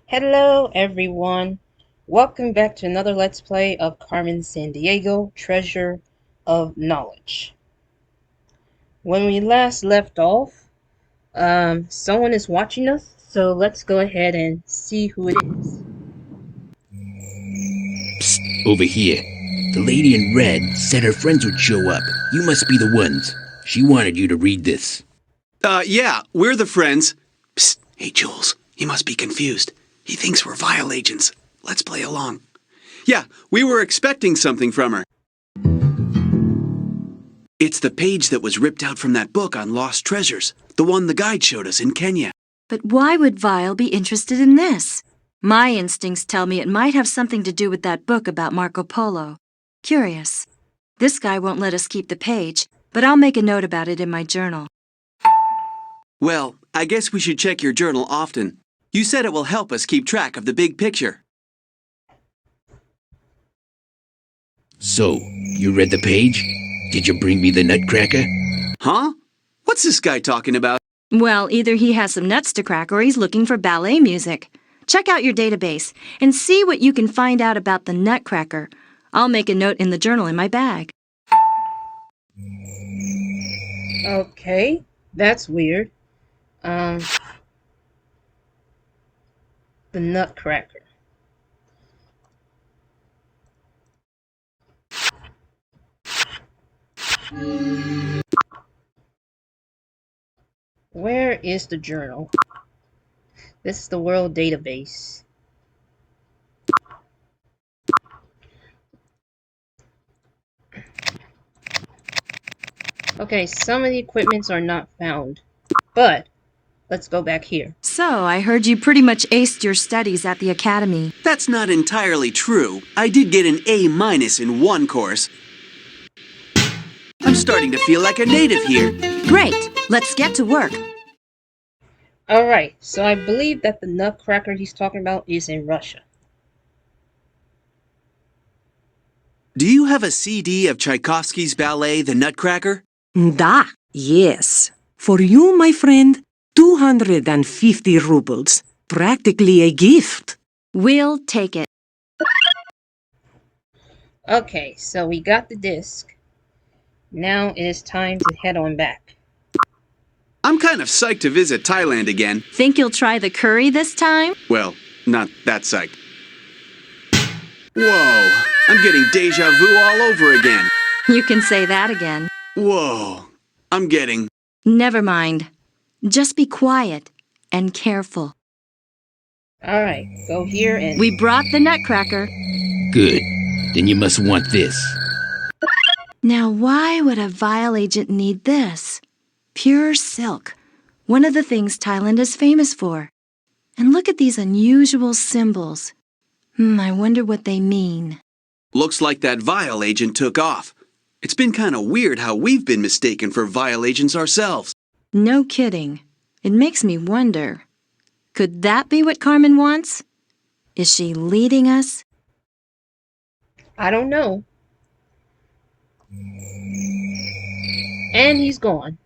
Hello everyone. Welcome back to another Let's Play of Carmen Sandiego, Treasure of Knowledge. When we last left off, someone is watching us, so let's go ahead and see who it is. Psst, over here. The lady in red said her friends would show up. You must be the ones. She wanted you to read this. Yeah, we're the friends. Psst, hey Jules, he must be confused. He thinks we're Vile agents. Let's play along. Yeah, we were expecting something from her. It's the page that was ripped out from that book on lost treasures, the one the guide showed us in Kenya. But why would Vile be interested in this? My instincts tell me it might have something to do with that book about Marco Polo. Curious. This guy won't let us keep the page, but I'll make a note about it in my journal. Well, I guess we should check your journal often. You said it will help us keep track of the big picture. So, you read the page? Did you bring me the nutcracker? Huh? What's this guy talking about? Well, either he has some nuts to crack or he's looking for ballet music. Check out your database and see what you can find out about the nutcracker. I'll make a note in the journal in my bag. Okay, that's weird. The Nutcracker. Where is the journal? This is the world database. Okay, some of the equipments are not found, but let's go back here. So, I heard you pretty much aced your studies at the academy. That's not entirely true. I did get an A- in one course. I'm starting to feel like a native here. Great! Let's get to work. Alright, so I believe that the Nutcracker he's talking about is in Russia. Do you have a CD of Tchaikovsky's ballet, The Nutcracker? Da, yes. For you, my friend, 250 rubles. Practically a gift. We'll take it. Okay, so we got the disc. Now it is time to head on back. I'm kind of psyched to visit Thailand again. Think you'll try the curry this time? Well, not that psyched. Whoa, I'm getting deja vu all over again. You can say that again. Whoa, I'm getting... Never mind. Just be quiet and careful. Alright, go here and... We brought the nutcracker. Good. Then you must want this. Now, why would a Vile agent need this? Pure silk. One of the things Thailand is famous for. And look at these unusual symbols. I wonder what they mean. Looks like that Vile agent took off. It's been kind of weird how we've been mistaken for Vile agents ourselves. No kidding. It makes me wonder. Could that be what Carmen wants? Is she leading us? I don't know. And he's gone.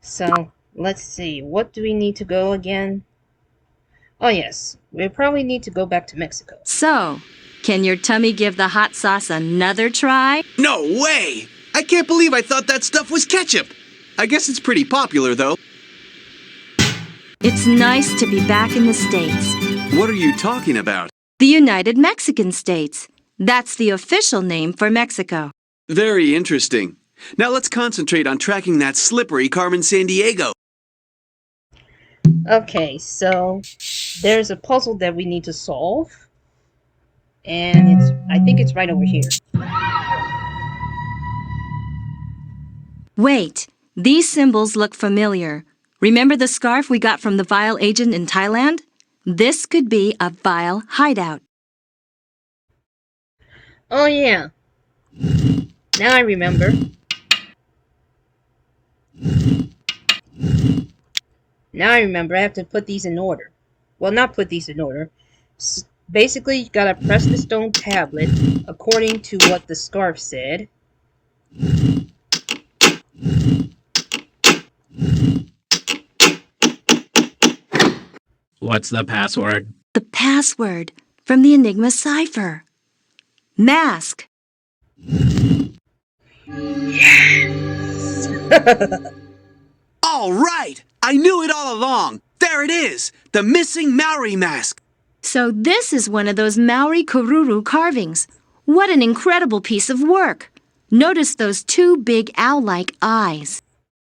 So, let's see. What do we need to go again? Oh yes, we probably need to go back to Mexico. So, can your tummy give the hot sauce another try? No way! I can't believe I thought that stuff was ketchup. I guess it's pretty popular, though. It's nice to be back in the States. What are you talking about? The United Mexican States. That's the official name for Mexico. Very interesting. Now let's concentrate on tracking that slippery Carmen Sandiego. Okay, so there's a puzzle that we need to solve. And I think it's right over here. Wait, these symbols look familiar. Remember the scarf we got from the Vile agent in Thailand? This could be a Vile hideout. Oh yeah. Now I remember. I have to put these in order. Well, not put these in order. Basically, you gotta press the stone tablet according to what the scarf said. What's the password? The password from the Enigma cipher. Mask. All right! I knew it all along. There it is, the missing Maori mask. So this is one of those Maori Kururu carvings. What an incredible piece of work. Notice those two big owl-like eyes.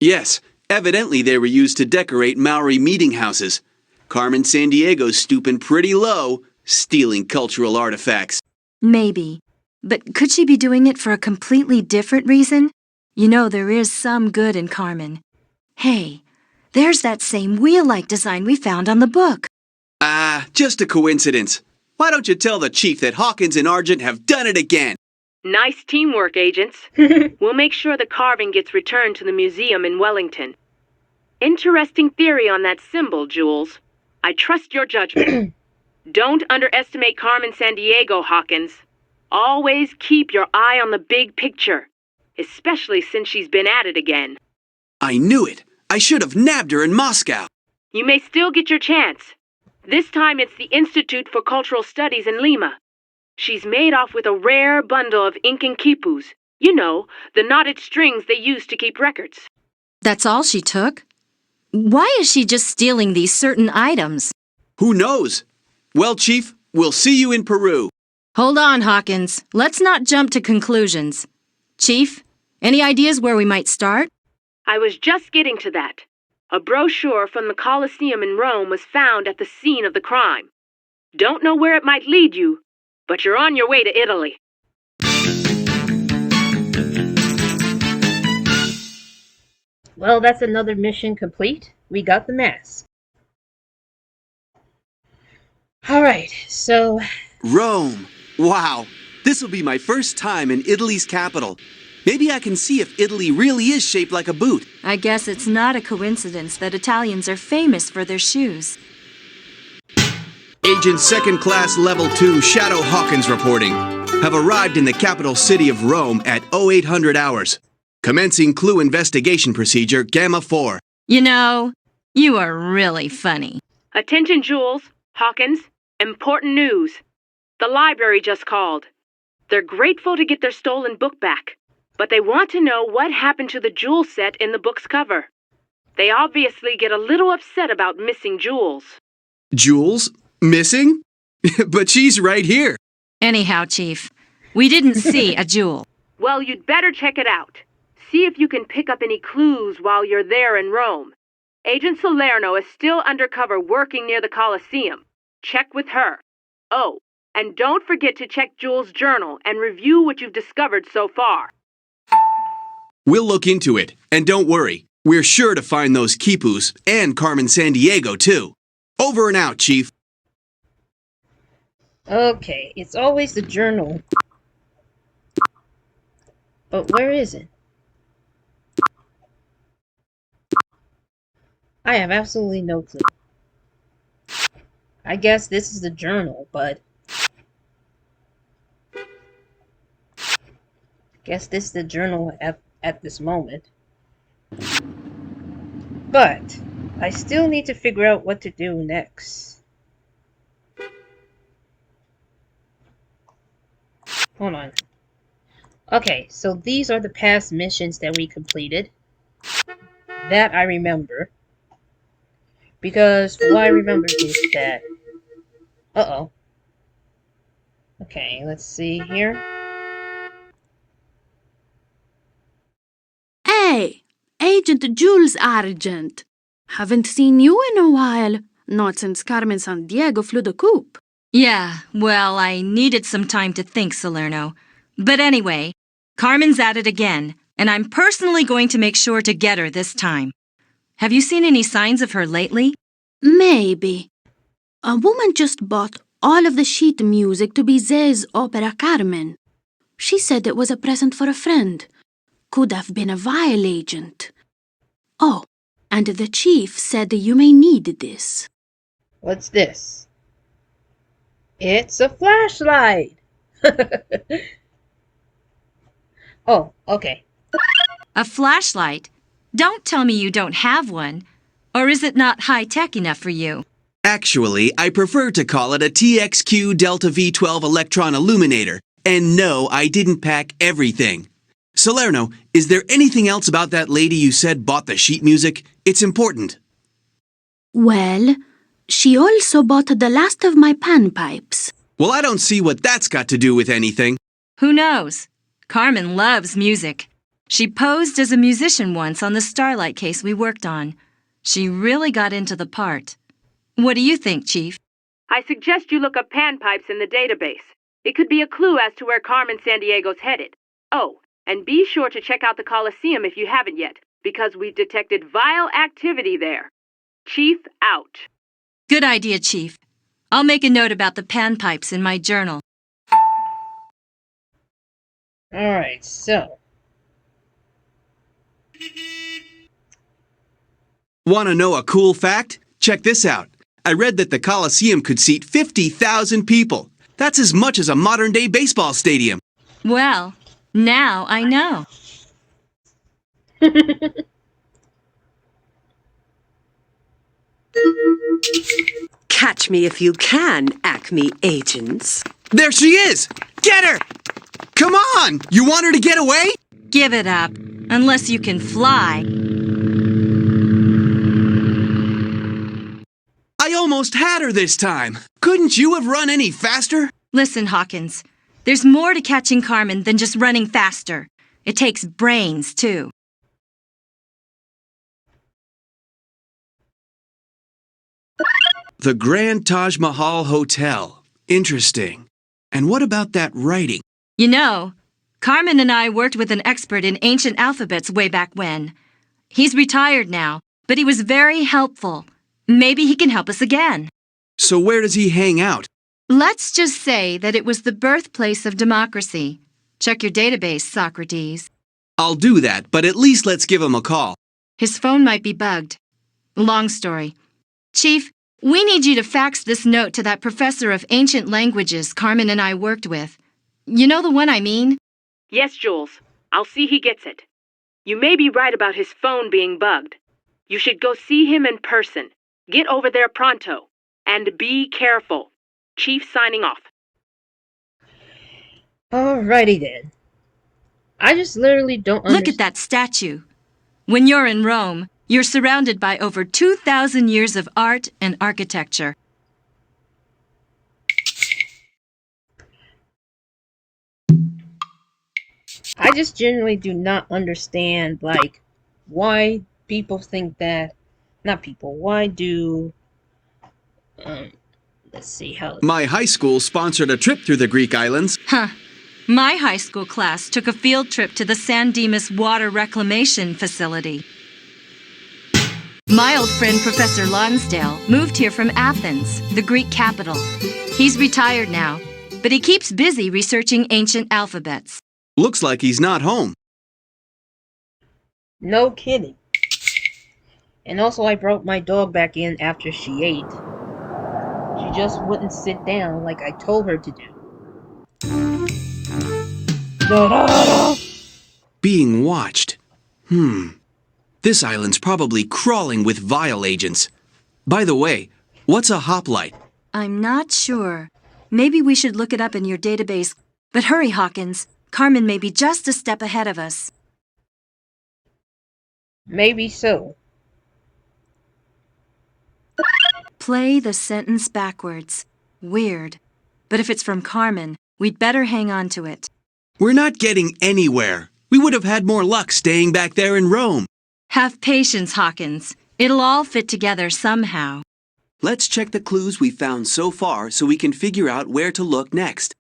Yes, evidently they were used to decorate Maori meeting houses. Carmen Sandiego's stooping pretty low, stealing cultural artifacts. Maybe. But could she be doing it for a completely different reason? You know there is some good in Carmen. Hey, there's that same wheel-like design we found on the book. Just a coincidence. Why don't you tell the chief that Hawkins and Argent have done it again? Nice teamwork, agents. We'll make sure the carving gets returned to the museum in Wellington. Interesting theory on that symbol, Jules. I trust your judgment. Don't underestimate Carmen Sandiego, Hawkins. Always keep your eye on the big picture, especially since she's been at it again. I knew it. I should have nabbed her in Moscow. You may still get your chance. This time it's the Institute for Cultural Studies in Lima. She's made off with a rare bundle of Incan quipus. You know, the knotted strings they use to keep records. That's all she took? Why is she just stealing these certain items? Who knows? Well, Chief, we'll see you in Peru. Hold on, Hawkins. Let's not jump to conclusions. Chief, any ideas where we might start? I was just getting to that. A brochure from the Colosseum in Rome was found at the scene of the crime. Don't know where it might lead you, but you're on your way to Italy. Well, that's another mission complete. We got the mask. Alright, so... Rome. Wow. This will be my first time in Italy's capital. Maybe I can see if Italy really is shaped like a boot. I guess it's not a coincidence that Italians are famous for their shoes. Agent Second Class Level 2 Shadow Hawkins reporting. Have arrived in the capital city of Rome at 0800 hours. Commencing clue investigation procedure Gamma 4. You know, you are really funny. Attention, Jules, Hawkins, important news. The library just called. They're grateful to get their stolen book back, but they want to know what happened to the jewel set in the book's cover. They obviously get a little upset about missing Jules. Jules? Missing? But she's right here. Anyhow, Chief, we didn't see a jewel. Well, you'd better check it out. See if you can pick up any clues while you're there in Rome. Agent Salerno is still undercover working near the Colosseum. Check with her. Oh, and don't forget to check Jules' journal and review what you've discovered so far. We'll look into it, and don't worry. We're sure to find those quipus and Carmen Sandiego, too. Over and out, Chief. Okay, it's always the journal. But where is it? I have absolutely no clue. I guess this is the journal, but... guess this is the journal at this moment. But I still need to figure out what to do next. Hold on. Okay, so these are the past missions that we completed. That I remember. Because what I remember is that... Uh-oh. Okay, let's see here. Hey, Agent Jules Argent. Haven't seen you in a while. Not since Carmen Sandiego flew the coop. Yeah, well, I needed some time to think, Salerno. But anyway, Carmen's at it again, and I'm personally going to make sure to get her this time. Have you seen any signs of her lately? Maybe. A woman just bought all of the sheet music to Bizet's opera Carmen. She said it was a present for a friend. Could have been a vial agent. Oh, and the chief said you may need this. What's this? It's a flashlight! Oh, okay. A flashlight? Don't tell me you don't have one. Or is it not high-tech enough for you? Actually, I prefer to call it a TXQ Delta V12 electron illuminator. And no, I didn't pack everything. Salerno, is there anything else about that lady you said bought the sheet music? It's important. Well, she also bought the last of my panpipes. Well, I don't see what that's got to do with anything. Who knows? Carmen loves music. She posed as a musician once on the Starlight case we worked on. She really got into the part. What do you think, Chief? I suggest you look up panpipes in the database. It could be a clue as to where Carmen Sandiego's headed. Oh, and be sure to check out the Coliseum if you haven't yet, because we've detected vile activity there. Chief out. Good idea, Chief. I'll make a note about the panpipes in my journal. Alright, so. Want to know a cool fact? Check this out. I read that the Coliseum could seat 50,000 people. That's as much as a modern-day baseball stadium. Well, now I know. Catch me if you can, Acme agents. There she is! Get her! Come on! You want her to get away? Give it up, unless you can fly. I almost had her this time. Couldn't you have run any faster? Listen, Hawkins, there's more to catching Carmen than just running faster. It takes brains, too. The Grand Taj Mahal Hotel. Interesting. And what about that writing? You know, Carmen and I worked with an expert in ancient alphabets way back when. He's retired now, but he was very helpful. Maybe he can help us again. So where does he hang out? Let's just say that it was the birthplace of democracy. Check your database, Socrates. I'll do that, but at least let's give him a call. His phone might be bugged. Long story. Chief, we need you to fax this note to that professor of ancient languages Carmen and I worked with. You know the one I mean? Yes, Jules. I'll see he gets it. You may be right about his phone being bugged. You should go see him in person. Get over there pronto. And be careful. Chief signing off. Alrighty then. I just literally don't understand. Look at that statue. When you're in Rome, you're surrounded by over 2,000 years of art and architecture. I just genuinely do not understand, like, why people think that. Not people. Why do. Let's see how. My high school sponsored a trip through the Greek islands. Huh. My high school class took a field trip to the San Dimas Water Reclamation Facility. My old friend Professor Lonsdale moved here from Athens, the Greek capital. He's retired now, but he keeps busy researching ancient alphabets. Looks like he's not home. No kidding. And also, I brought my dog back in after she ate. She just wouldn't sit down like I told her to do. Da-da-da. Being watched. This island's probably crawling with vile agents. By the way, what's a hoplite? I'm not sure. Maybe we should look it up in your database. But hurry, Hawkins. Carmen may be just a step ahead of us. Maybe so. Play the sentence backwards. Weird. But if it's from Carmen, we'd better hang on to it. We're not getting anywhere. We would have had more luck staying back there in Rome. Have patience, Hawkins. It'll all fit together somehow. Let's check the clues we've found so far so we can figure out where to look next.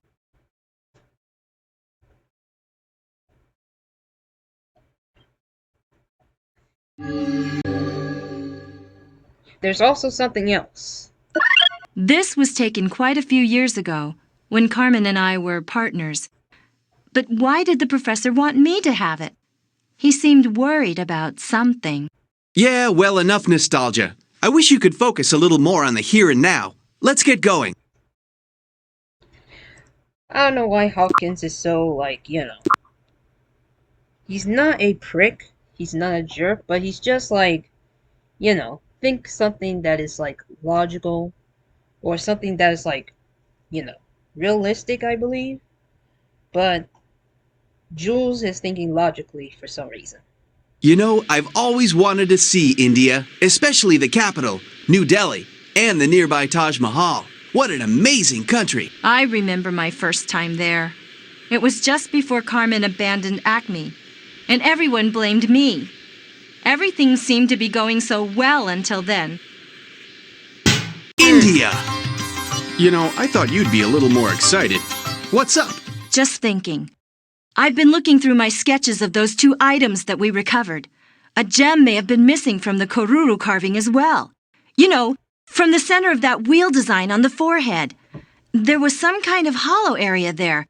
There's also something else. This was taken quite a few years ago, when Carmen and I were partners. But why did the professor want me to have it? He seemed worried about something. Yeah, well, enough nostalgia. I wish you could focus a little more on the here and now. Let's get going. I don't know why Hawkins is so, like, He's not a prick. He's not a jerk, but he's just like, think something that is, like, logical or something that is like, you know, realistic, I believe. But Jules is thinking logically for some reason. You know, I've always wanted to see India, especially the capital, New Delhi, and the nearby Taj Mahal. What an amazing country! I remember my first time there. It was just before Carmen abandoned Acme, and everyone blamed me. Everything seemed to be going so well until then. India! You know, I thought you'd be a little more excited. What's up? Just thinking. I've been looking through my sketches of those 2 items that we recovered. A gem may have been missing from the Koruru carving as well. You know, from the center of that wheel design on the forehead. There was some kind of hollow area there.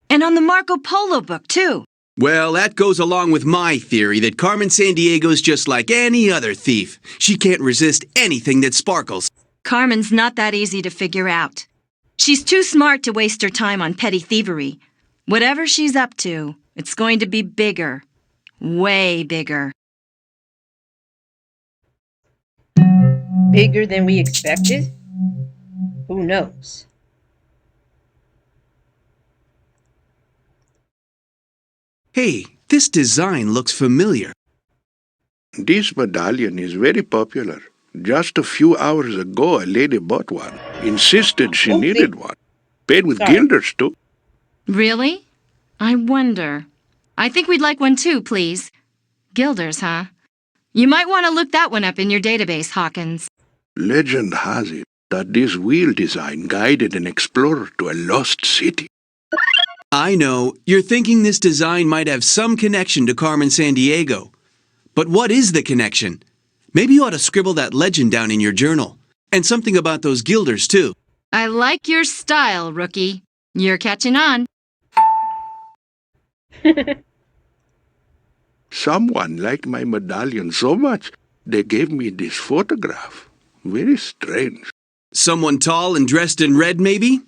And on the Marco Polo book, too. Well, that goes along with my theory that Carmen Sandiego's just like any other thief. She can't resist anything that sparkles. Carmen's not that easy to figure out. She's too smart to waste her time on petty thievery. Whatever she's up to, it's going to be bigger. Way bigger. Bigger than we expected? Who knows? Hey, this design looks familiar. This medallion is very popular. Just a few hours ago, a lady bought one. Insisted she Oopsie. needed one. Paid with Sorry. guilders, too. Really? I wonder. I think we'd like one too, please. Guilders, huh? You might want to look that one up in your database, Hawkins. Legend has it that this wheel design guided an explorer to a lost city. I know, you're thinking this design might have some connection to Carmen Sandiego. But what is the connection? Maybe you ought to scribble that legend down in your journal. And something about those guilders, too. I like your style, rookie. You're catching on. Someone liked my medallion so much, they gave me this photograph. Very strange. Someone tall and dressed in red, maybe?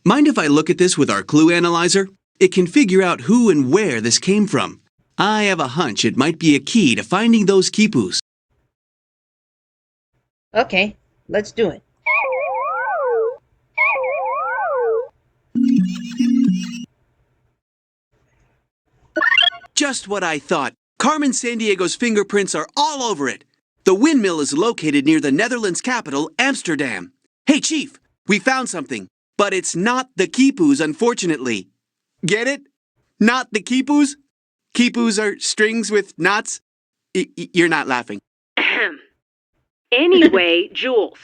Mind if I look at this with our clue analyzer? It can figure out who and where this came from. I have a hunch it might be a key to finding those quipus. Okay, let's do it. Just what I thought. Carmen Sandiego's fingerprints are all over it. The windmill is located near the Netherlands capital, Amsterdam. Hey, Chief, we found something. But it's not the quipus, unfortunately. Get it? Not the quipus? Quipus are strings with knots? You're not laughing. Ahem. Anyway, Jules,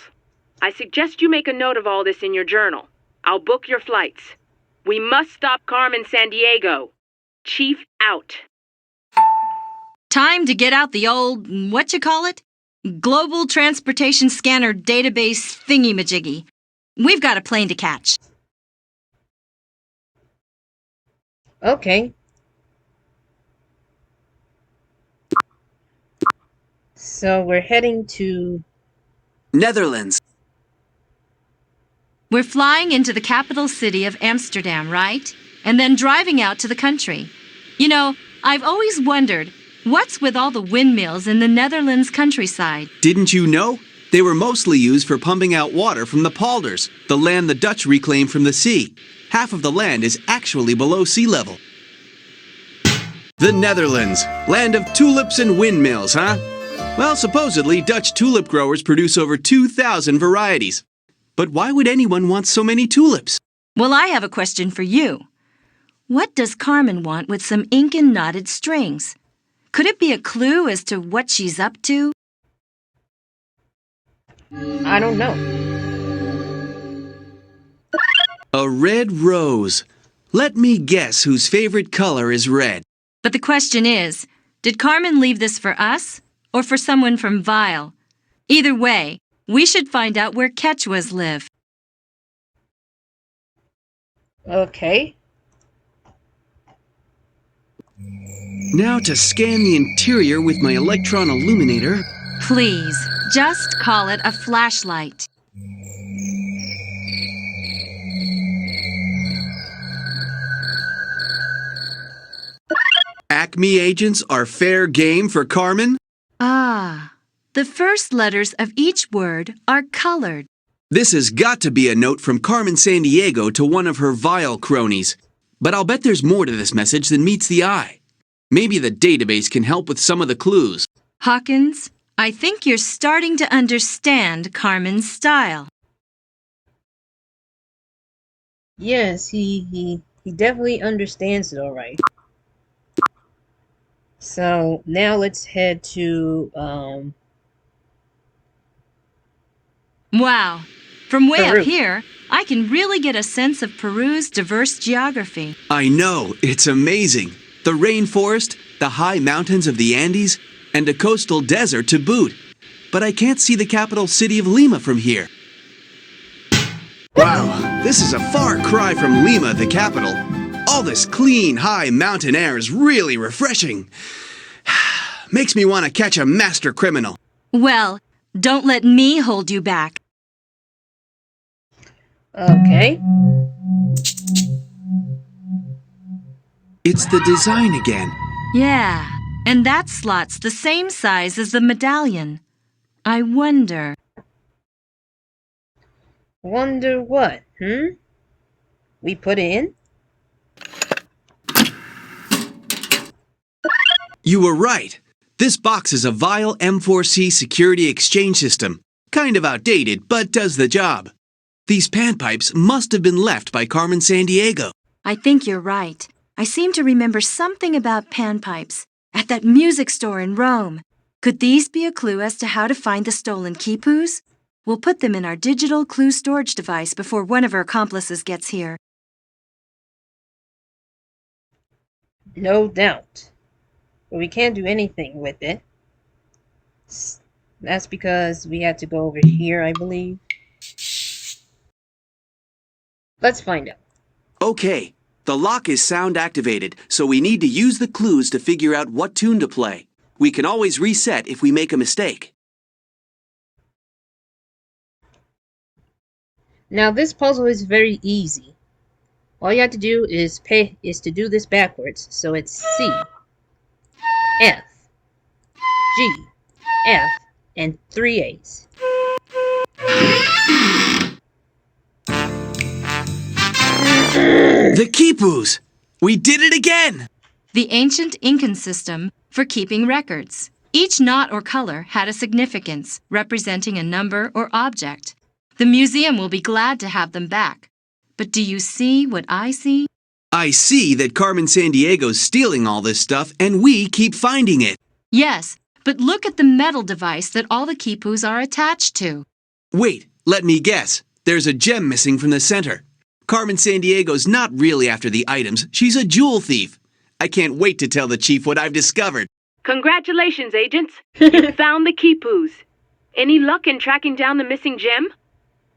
I suggest you make a note of all this in your journal. I'll book your flights. We must stop Carmen Sandiego. Chief out. Time to get out the old, Global Transportation Scanner Database thingy-majiggy. We've got a plane to catch. Okay. So we're heading to... Netherlands. We're flying into the capital city of Amsterdam, right? And then driving out to the country. You know, I've always wondered, what's with all the windmills in the Netherlands countryside? Didn't you know? They were mostly used for pumping out water from the polders, the land the Dutch reclaimed from the sea. Half of the land is actually below sea level. The Netherlands, land of tulips and windmills, huh? Well, supposedly, Dutch tulip growers produce over 2,000 varieties. But why would anyone want so many tulips? Well, I have a question for you. What does Carmen want with some ink and knotted strings? Could it be a clue as to what she's up to? I don't know. A red rose. Let me guess whose favorite color is red. But the question is, did Carmen leave this for us or for someone from Vile? Either way, we should find out where Quechuas live. Okay. Now to scan the interior with my electron illuminator. Please, just call it a flashlight. Acme agents are fair game for Carmen? Ah, the first letters of each word are colored. This has got to be a note from Carmen Sandiego to one of her vile cronies. But I'll bet there's more to this message than meets the eye. Maybe the database can help with some of the clues. Hawkins, I think you're starting to understand Carmen's style. Yes, he definitely understands it all right. So now let's head to Wow. From way Peru. up here, I can really get a sense of Peru's diverse geography. I know, it's amazing. The rainforest, the high mountains of the Andes, and a coastal desert to boot. But I can't see the capital city of Lima from here. Wow, this is a far cry from Lima, the capital. All this clean, high mountain air is really refreshing. Makes me want to catch a master criminal. Well, don't let me hold you back. Okay. It's the design again. Yeah, and that slot's the same size as the medallion. I wonder. Wonder what, We put it in? You were right. This box is a Vile M4C security exchange system. Kind of outdated, but does the job. These panpipes must have been left by Carmen Sandiego. I think you're right. I seem to remember something about panpipes at that music store in Rome. Could these be a clue as to how to find the stolen quipus? We'll put them in our digital clue storage device before one of our accomplices gets here. No doubt. But we can't do anything with it. That's because we had to go over here, I believe. Let's find out. Okay, the lock is sound activated, so we need to use the clues to figure out what tune to play. We can always reset if we make a mistake. Now this puzzle is very easy. All you have to do is to do this backwards. So it's C, F, G, F, and 3 A's. The quipus! We did it again! The ancient Incan system for keeping records. Each knot or color had a significance, representing a number or object. The museum will be glad to have them back. But do you see what I see? I see that Carmen Sandiego's stealing all this stuff and we keep finding it. Yes, but look at the metal device that all the quipus are attached to. Wait, let me guess. There's a gem missing from the center. Carmen Sandiego's not really after the items. She's a jewel thief. I can't wait to tell the chief what I've discovered. Congratulations, agents. You found the quipus. Any luck in tracking down the missing gem?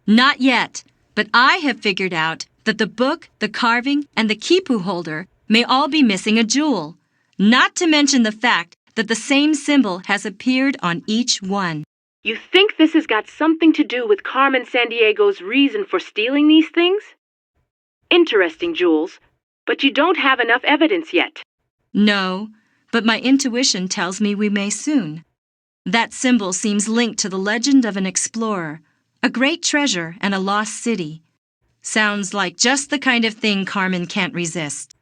Not yet, but I have figured out that the book, the carving, and the quipu holder may all be missing a jewel. Not to mention the fact that the same symbol has appeared on each one. You think this has got something to do with Carmen Sandiego's reason for stealing these things? Interesting, Jules, but you don't have enough evidence yet. No, but my intuition tells me we may soon. That symbol seems linked to the legend of an explorer, a great treasure, and a lost city. Sounds like just the kind of thing Carmen can't resist.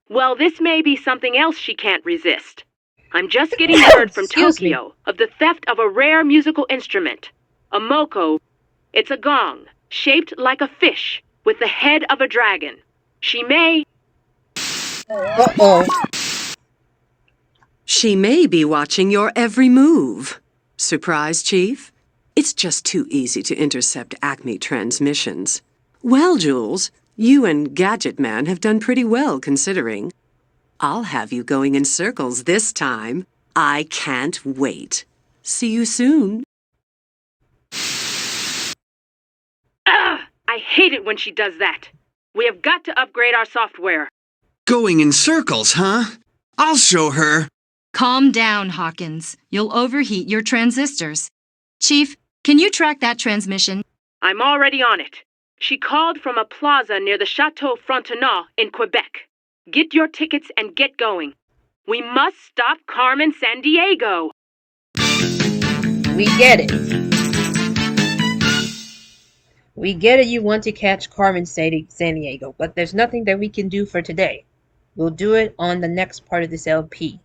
Well, this may be something else she can't resist. I'm just getting word from Tokyo of the theft of a rare musical instrument, a moko. It's a gong, shaped like a fish, with the head of a dragon. She may... Uh-oh. She may be watching your every move. Surprise, Chief? It's just too easy to intercept Acme transmissions. Well, Jules, you and Gadget Man have done pretty well, considering. I'll have you going in circles this time. I can't wait. See you soon. I hate it when she does that. We have got to upgrade our software. Going in circles, huh? I'll show her. Calm down, Hawkins. You'll overheat your transistors. Chief, can you track that transmission? I'm already on it. She called from a plaza near the Chateau Frontenac in Quebec. Get your tickets and get going. We must stop Carmen Sandiego. We get it. We get it, you want to catch Carmen Sandiego, but there's nothing that we can do for today. We'll do it on the next part of this LP.